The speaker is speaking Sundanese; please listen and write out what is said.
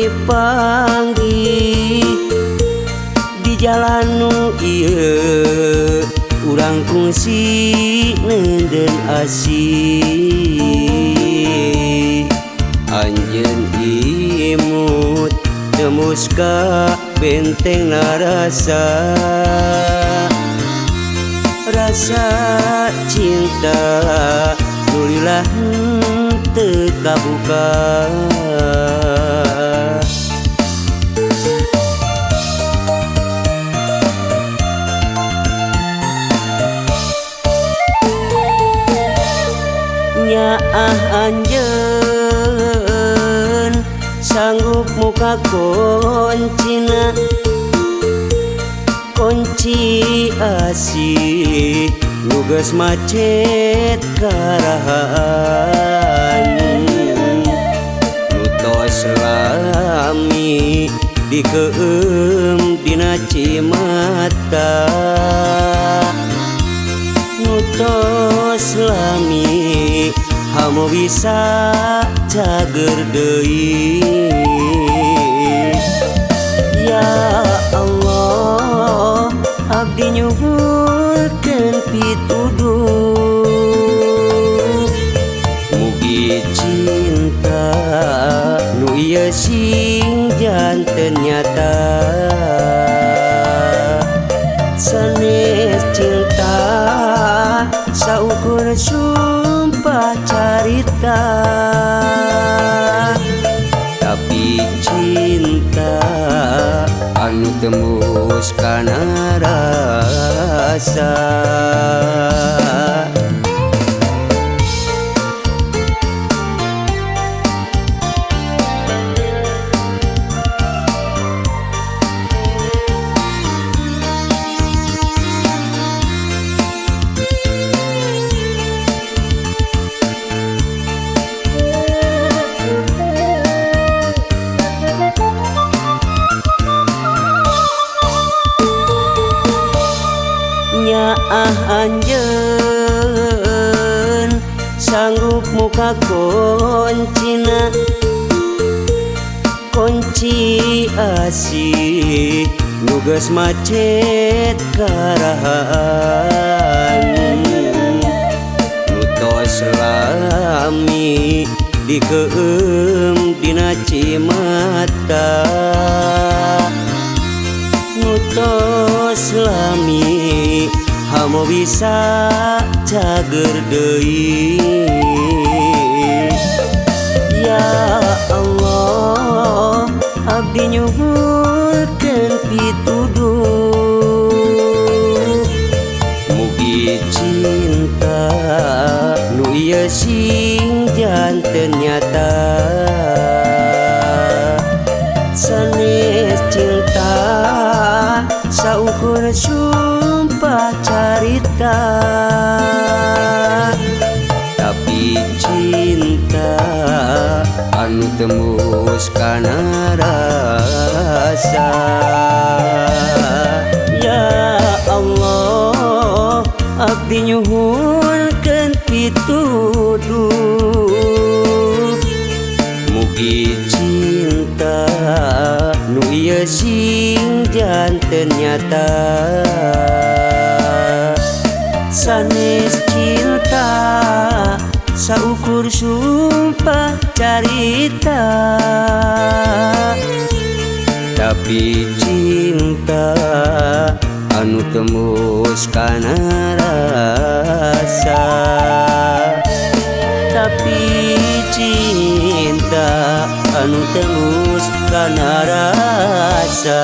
dipanggih di jalan nu ieu urang kungsi nenden asih anjeun imut tembus ka benteng narasa rasa cinta nulilah teu kabuka nyaah anjeun sanggup muka kuncina kunci asih nugas macet karahaan nutos lami dikeum dina cimata nutos lami hamu bisa cager deui ya Allah abdi nyuhurkeun pituduh mugi cinta nu ieu sing janten nyata sanes cinta saukur sumpah carita tapi cinta anu tembus kana rasa nyaah anjeun sanggup muka kuncina kunci asih nugas macet karahaan nutos lami dikeum dina cimata nutos lami hamu bisa cager deui ya Allah abdi nyuhurkeun pituduh mugi cinta nu ieu sing janten nyata sanes cinta saukur sumpah carita tapi cinta anu tembus kana rasa ya Allah abdi nyuhurkeun pituduh mugi cinta nu ieu sing janten nyata sanes cinta saukur sumpah carita tapi cinta anu tembus kana rasa tapi cinta anu tembus kana rasa